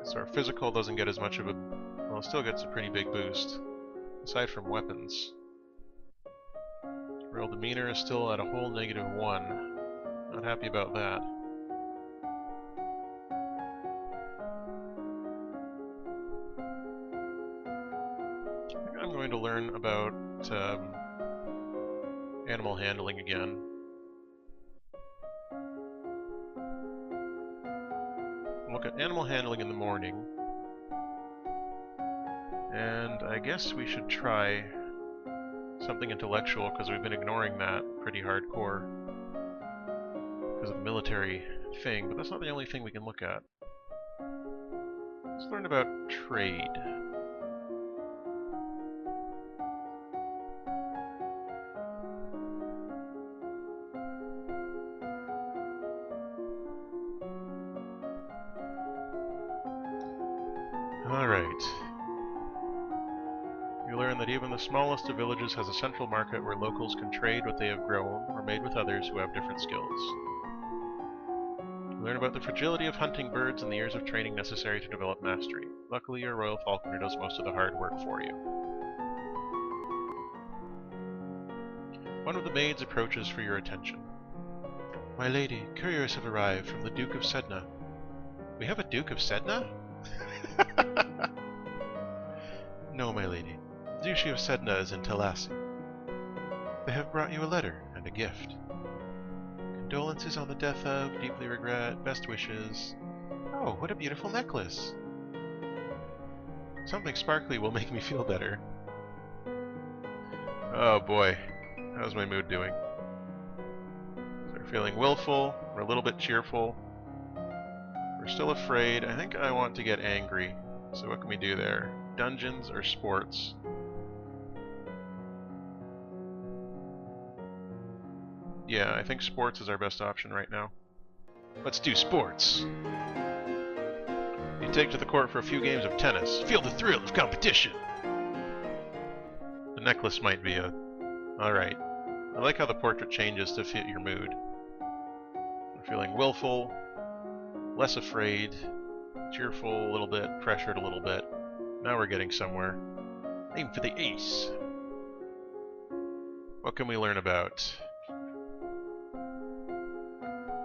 So our physical doesn't get as much of a... Well, it still gets a pretty big boost, aside from weapons. Real demeanor is still at a whole -1. Not happy about that. I think I'm going to learn about animal handling again. Look at animal handling in the morning. And I guess we should try something intellectual, because we've been ignoring that pretty hardcore because of the military thing, but that's not the only thing we can look at. Let's learn about trade. Alright. You learn that even the smallest of villages has a central market where locals can trade what they have grown or made with others who have different skills. You learn about the fragility of hunting birds and the years of training necessary to develop mastery. Luckily, your royal falconer does most of the hard work for you. One of the maids approaches for your attention. My lady, couriers have arrived from the Duke of Sedna. We have a Duke of Sedna? No, my lady. The Duchy of Sedna is in Talassi. They have brought you a letter and a gift. Condolences on the death of, deeply regret, best wishes. Oh, what a beautiful necklace! Something sparkly will make me feel better. Oh boy, how's my mood doing? So we're feeling willful, we're a little bit cheerful. We're still afraid. I think I want to get angry. So what can we do there? Dungeons or sports? Yeah, I think sports is our best option right now. Let's do sports! You take to the court for a few games of tennis. Feel the thrill of competition! The necklace might be a... Alright. I like how the portrait changes to fit your mood. I'm feeling willful, less afraid, cheerful a little bit, pressured a little bit. Now we're getting somewhere. Aim for the ace! What can we learn about?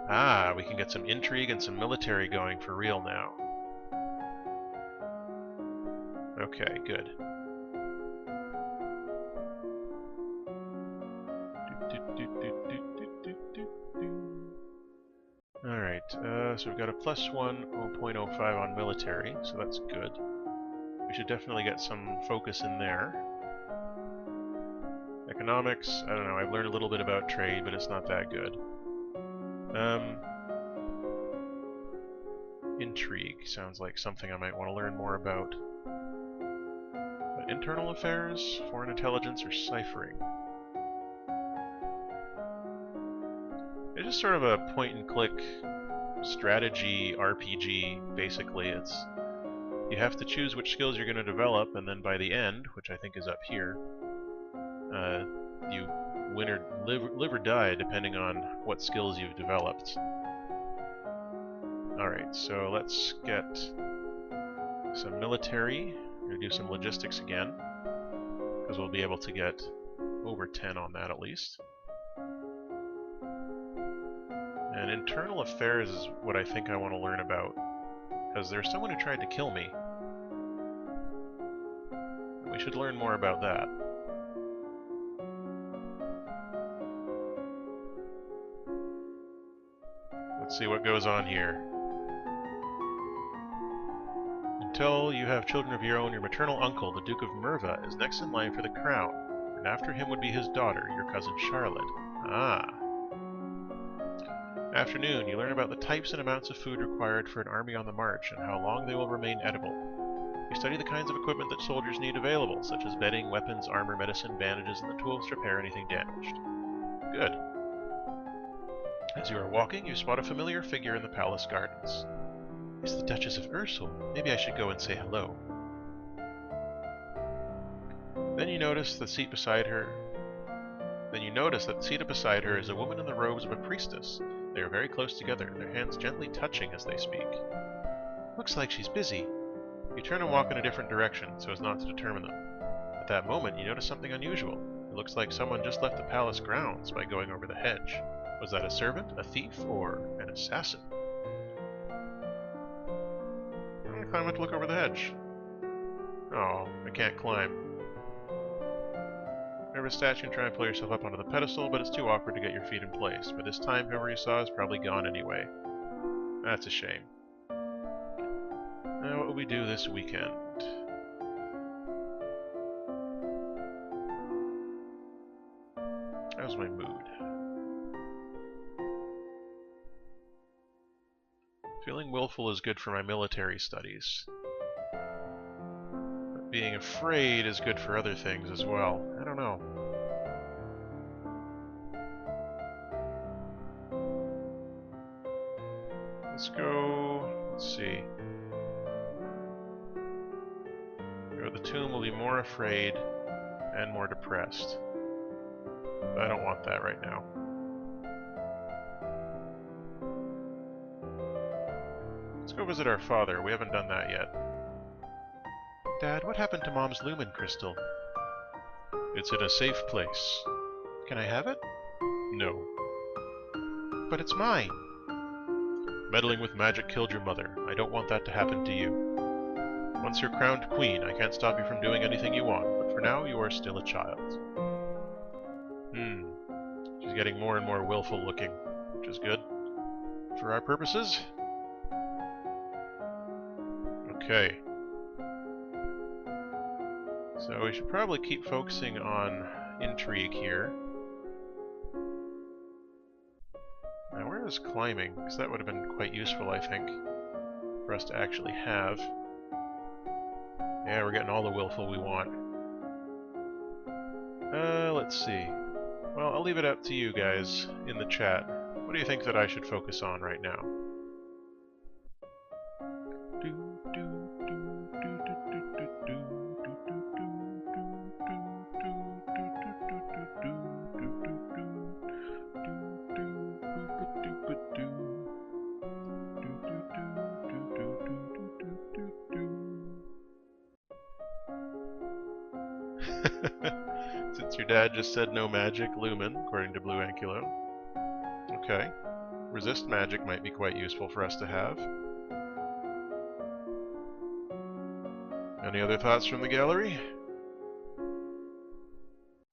Ah, we can get some intrigue and some military going for real now. Okay, good. Alright, so we've got a +1, 0.05 on military, so that's good. We should definitely get some focus in there. Economics, I don't know, I've learned a little bit about trade, but it's not that good. Intrigue sounds like something I might want to learn more about. But internal affairs, foreign intelligence, or ciphering? It's just sort of a point-and-click strategy RPG, basically. It's you have to choose which skills you're going to develop, and then by the end, which I think is up here, you win or live or die depending on what skills you've developed. Alright, so let's get some military. We're going to do some logistics again, because we'll be able to get over 10 on that at least. And internal affairs is what I think I want to learn about, because there's someone who tried to kill me. We should learn more about that. Let's see what goes on here. Until you have children of your own, your maternal uncle, the Duke of Merva, is next in line for the crown, and after him would be his daughter, your cousin Charlotte. Ah. Afternoon, you learn about the types and amounts of food required for an army on the march, and how long they will remain edible. You study the kinds of equipment that soldiers need available, such as bedding, weapons, armor, medicine, bandages, and the tools to repair anything damaged. Good. As you are walking, you spot a familiar figure in the palace gardens. It's the Duchess of Ursul. Maybe I should go and say hello. Then you notice the seat beside her. Seated beside her is a woman in the robes of a priestess. They are very close together, their hands gently touching as they speak. Looks like she's busy. You turn and walk in a different direction, so as not to determine them. At that moment, you notice something unusual. It looks like someone just left the palace grounds by going over the hedge. Was that a servant, a thief, or an assassin? I'm gonna climb up to look over the hedge. Oh, I can't climb. Grab a statue and try and pull yourself up onto the pedestal, but it's too awkward to get your feet in place. By this time, whoever you saw is probably gone anyway. That's a shame. Now, what will we do this weekend? How's my mood? Feeling willful is good for my military studies. But being afraid is good for other things as well. I don't know. Let's go... let's see. Go to the tomb, will be more afraid and more depressed. But I don't want that right now. Let's go visit our father. We haven't done that yet. Dad, what happened to Mom's lumen crystal? It's in a safe place. Can I have it? No. But it's mine. Meddling with magic killed your mother. I don't want that to happen to you. Once you're crowned queen, I can't stop you from doing anything you want, but for now you are still a child. She's getting more and more willful looking, which is good. For our purposes. Okay. So we should probably keep focusing on intrigue here. Now where is climbing? Because that would have been quite useful, I think, for us to actually have. Yeah, we're getting all the willful we want. Let's see. Well, I'll leave it up to you guys in the chat. What do you think that I should focus on right now? Since your dad just said no magic, lumen, according to Blue Ankylo. Okay. Resist magic might be quite useful for us to have. Any other thoughts from the gallery?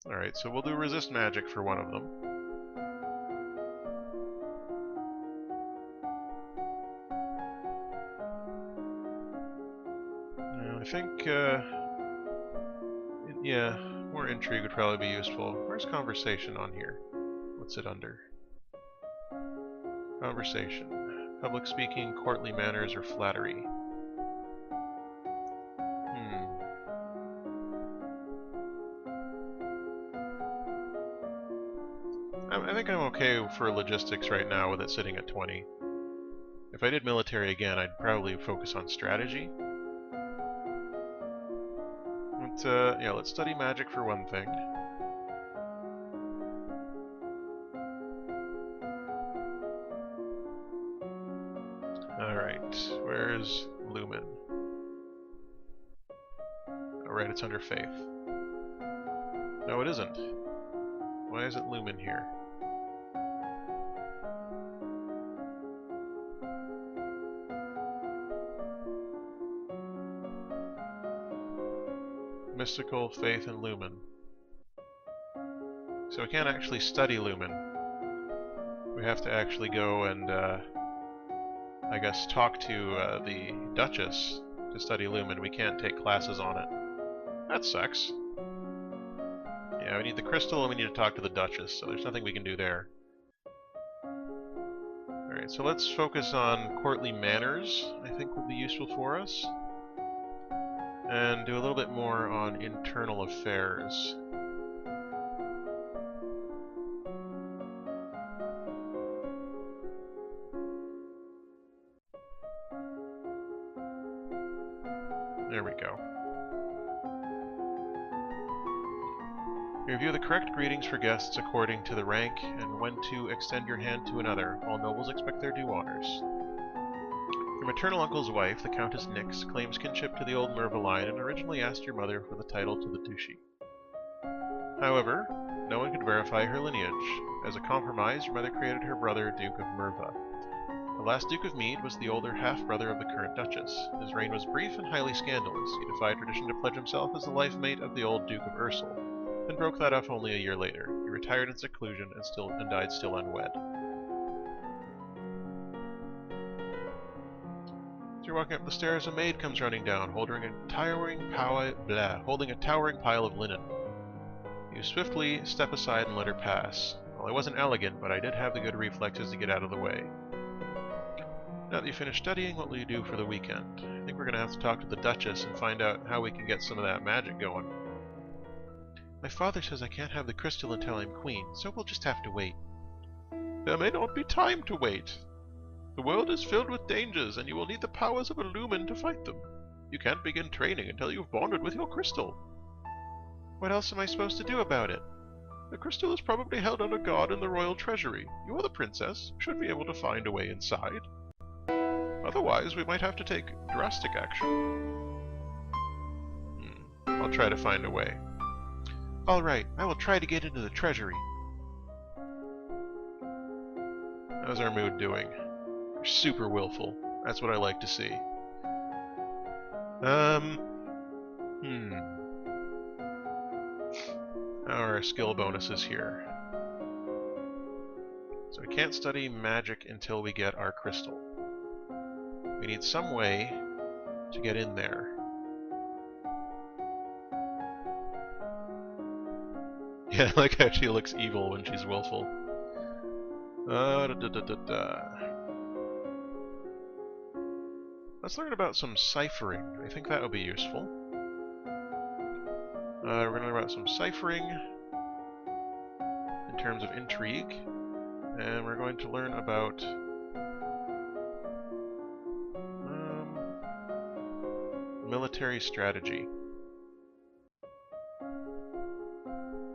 Alright, so we'll do resist magic for one of them. I think, yeah, more intrigue would probably be useful. Where's conversation on here? What's it under? Conversation. Public speaking, courtly manners, or flattery. I think I'm okay for logistics right now with it sitting at 20. If I did military again, I'd probably focus on strategy. But, yeah, let's study magic for one thing. Alright, where's Lumen? Oh, right, it's under Faith. No, it isn't. Why isn't Lumen here? Mystical, Faith, and Lumen. So we can't actually study Lumen. We have to actually go and, I guess, talk to the Duchess to study Lumen. We can't take classes on it. That sucks. Yeah, we need the crystal and we need to talk to the Duchess, so there's nothing we can do there. Alright, so let's focus on courtly manners, I think would be useful for us. And do a little bit more on internal affairs. There we go. Review the correct greetings for guests according to the rank and when to extend your hand to another. All nobles expect their due honors. Your maternal uncle's wife, the Countess Nix, claims kinship to the old Merva line and originally asked your mother for the title to the duchy. However, no one could verify her lineage. As a compromise, your mother created her brother, Duke of Merva. The last Duke of Mead was the older half-brother of the current Duchess. His reign was brief and highly scandalous. He defied tradition to pledge himself as the life mate of the old Duke of Ursel, and broke that off only a year later. He retired in seclusion and died still unwed. As you're walking up the stairs, a maid comes running down, holding a towering pile of linen. You swiftly step aside and let her pass. Well, I wasn't elegant, but I did have the good reflexes to get out of the way. Now that you finished studying, what will you do for the weekend? I think we're going to have to talk to the Duchess and find out how we can get some of that magic going. My father says I can't have the crystal until I'm queen, so we'll just have to wait. There may not be time to wait. The world is filled with dangers, and you will need the powers of a lumen to fight them. You can't begin training until you've bonded with your crystal. What else am I supposed to do about it? The crystal is probably held under guard in the royal treasury. You are the princess, should be able to find a way inside. Otherwise, we might have to take drastic action. I'll try to find a way. Alright, I will try to get into the treasury. How's our mood doing? We're super willful. That's what I like to see. How are our skill bonuses here? So we can't study magic until we get our crystal. We need some way to get in there. Yeah, I like how she looks evil when she's willful. Let's learn about some ciphering. I think that will be useful. We're going to learn about some ciphering in terms of intrigue. And we're going to learn about military strategy.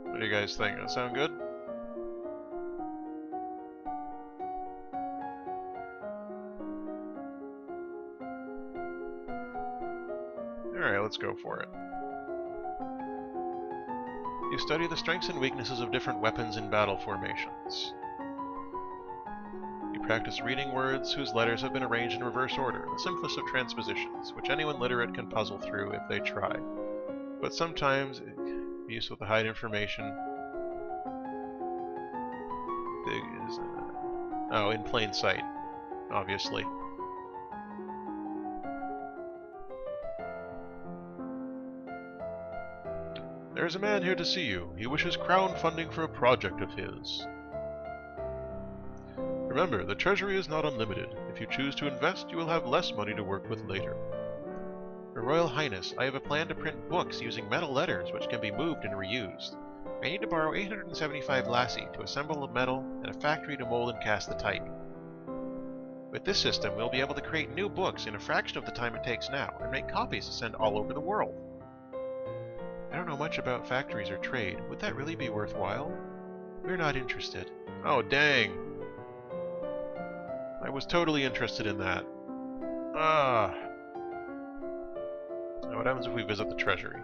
What do you guys think? That sound good? Alright, let's go for it. You study the strengths and weaknesses of different weapons in battle formations. You practice reading words whose letters have been arranged in reverse order, the simplest of transpositions, which anyone literate can puzzle through if they try. But sometimes, useful to hide information. Oh, in plain sight, obviously. There is a man here to see you. He wishes crown funding for a project of his. Remember, the treasury is not unlimited. If you choose to invest, you will have less money to work with later. Your Royal Highness, I have a plan to print books using metal letters which can be moved and reused. I need to borrow 875 lassie to assemble the metal and a factory to mold and cast the type. With this system, we'll be able to create new books in a fraction of the time it takes now, and make copies to send all over the world. I don't know much about factories or trade. Would that really be worthwhile? We're not interested. Oh, dang! I was totally interested in that. Ah! Now what happens if we visit the treasury?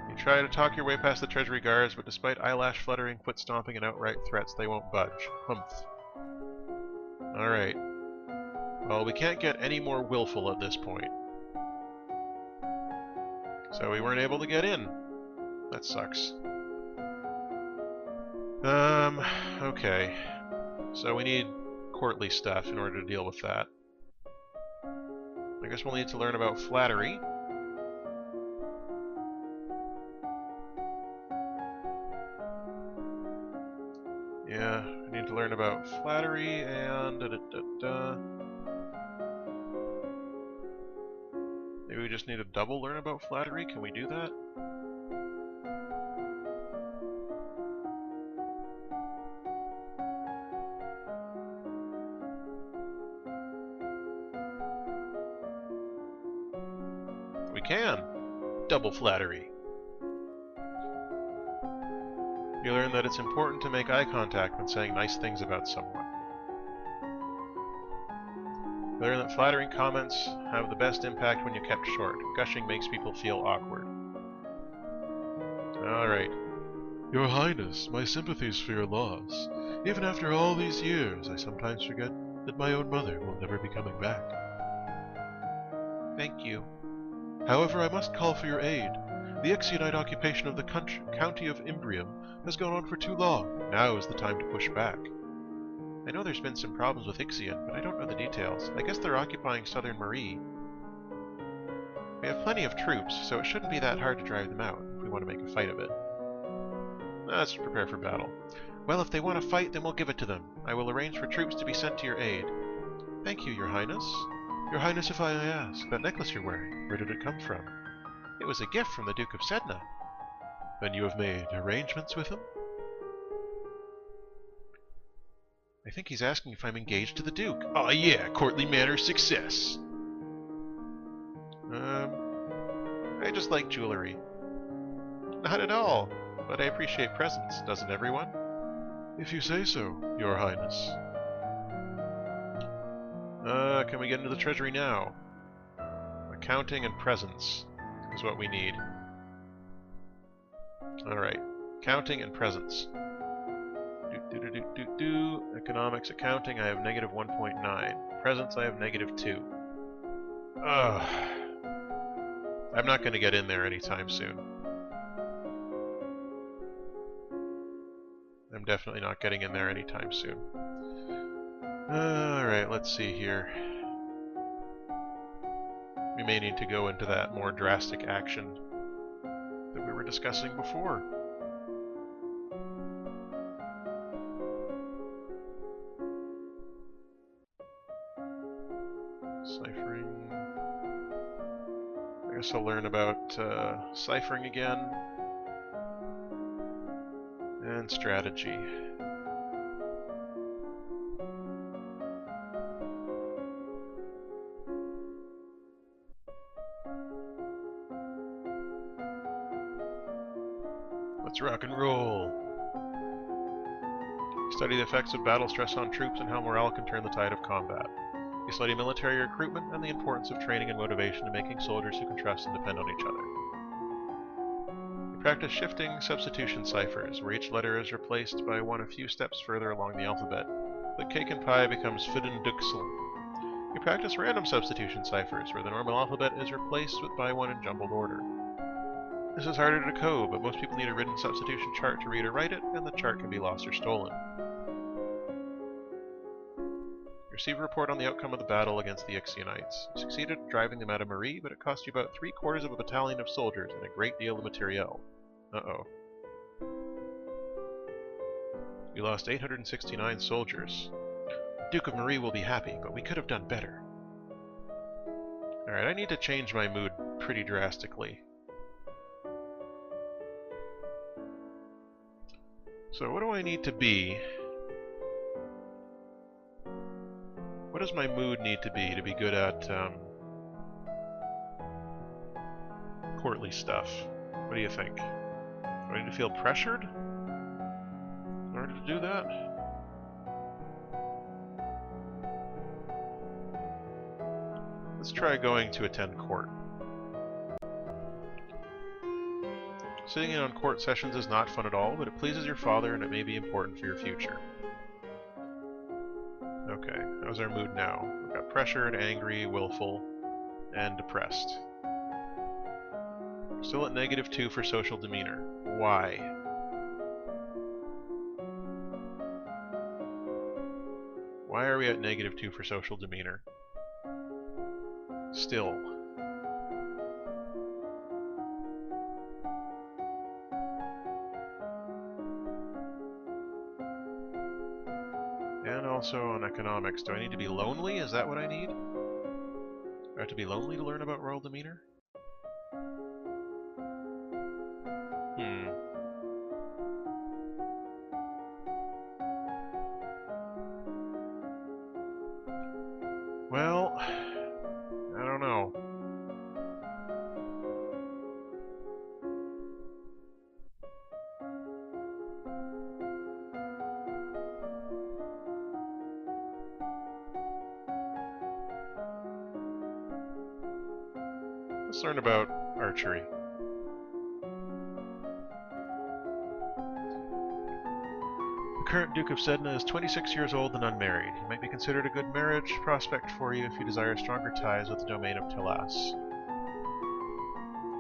You try to talk your way past the treasury guards, but despite eyelash fluttering, foot stomping, and outright threats, they won't budge. Humph. Alright. Well, we can't get any more willful at this point. So we weren't able to get in. That sucks. Okay. So we need courtly stuff in order to deal with that. I guess we'll need to learn about flattery. Yeah, we need to learn about flattery and Maybe we just need to double learn about flattery. Can we do that? We can! Double flattery. You learn that it's important to make eye contact when saying nice things about someone. Learn that flattering comments have the best impact when you're kept short. Gushing makes people feel awkward. Alright. Your Highness, my sympathies for your loss. Even after all these years, I sometimes forget that my own mother will never be coming back. Thank you. However, I must call for your aid. The Ixionite occupation of the county of Imbrium has gone on for too long. Now is the time to push back. I know there's been some problems with Ixion, but I don't know the details. I guess they're occupying southern Marie. We have plenty of troops, so it shouldn't be that hard to drive them out, if we want to make a fight of it. Let's prepare for battle. Well, if they want to fight, then we'll give it to them. I will arrange for troops to be sent to your aid. Thank you, Your Highness. Your Highness, if I may ask, that necklace you're wearing, where did it come from? It was a gift from the Duke of Sedna. Then you have made arrangements with him? I think he's asking if I'm engaged to the Duke. Oh yeah, courtly manner success. I just like jewelry. Not at all, but I appreciate presents, doesn't everyone? If you say so, Your Highness. Can we get into the treasury now? Accounting and presents is what we need. Alright, accounting and presents. Economics, accounting, I have negative 1.9. Presents, I have -2. Ugh. I'm not going to get in there anytime soon. I'm definitely not getting in there anytime soon. Alright, let's see here. We may need to go into that more drastic action that we were discussing before. Ciphering. I guess I'll learn about ciphering again. And strategy. Let's rock and roll! Study the effects of battle stress on troops and how morale can turn the tide of combat. You study military recruitment and the importance of training and motivation in making soldiers who can trust and depend on each other. You practice shifting substitution ciphers, where each letter is replaced by one a few steps further along the alphabet. The cake and pie becomes Fidden Duxel. You practice random substitution ciphers, where the normal alphabet is replaced by one in jumbled order. This is harder to decode, but most people need a written substitution chart to read or write it, and the chart can be lost or stolen. Receive a report on the outcome of the battle against the Ixionites. You succeeded in driving them out of Marie, but it cost you about 3/4 of a battalion of soldiers and a great deal of materiel. Uh-oh. You lost 869 soldiers. Duke of Marie will be happy, but we could have done better. Alright, I need to change my mood pretty drastically. So what do I need to be? What does my mood need to be good at courtly stuff? What do you think? Do I need to feel pressured in order to do that? Let's try going to attend court. Sitting in on court sessions is not fun at all, but it pleases your father and it may be important for your future. Okay, how's our mood now? We've got pressured, angry, willful, and depressed. Still at -2 for social demeanor. Why? Why are we at -2 for social demeanor? Still. And also on economics, do I need to be lonely? Is that what I need? Do I have to be lonely to learn about royal demeanor? Well, I don't know. Let's learn about archery. The current Duke of Sedna is 26 years old and unmarried. He might be considered a good marriage prospect for you if you desire stronger ties with the domain of Telas.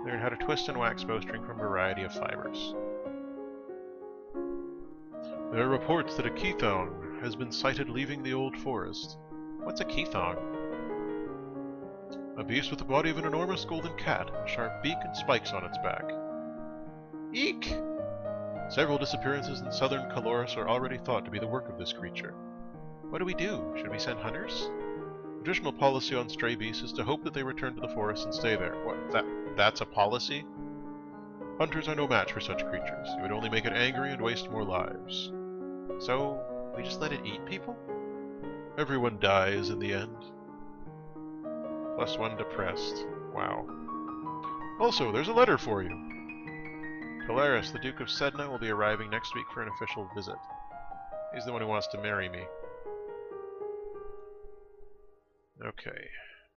Learn how to twist and wax bowstring from a variety of fibers. There are reports that a Keithong has been sighted leaving the old forest. What's a Keithong? A beast with the body of an enormous golden cat, a sharp beak and spikes on its back. Eek! Several disappearances in southern Caloris are already thought to be the work of this creature. What do we do? Should we send hunters? The traditional policy on stray beasts is to hope that they return to the forest and stay there. What, that's a policy? Hunters are no match for such creatures. You would only make it angry and waste more lives. So, we just let it eat people? Everyone dies in the end. +1 depressed. Wow. Also, there's a letter for you. Polaris, the Duke of Sedna, will be arriving next week for an official visit. He's the one who wants to marry me. Okay.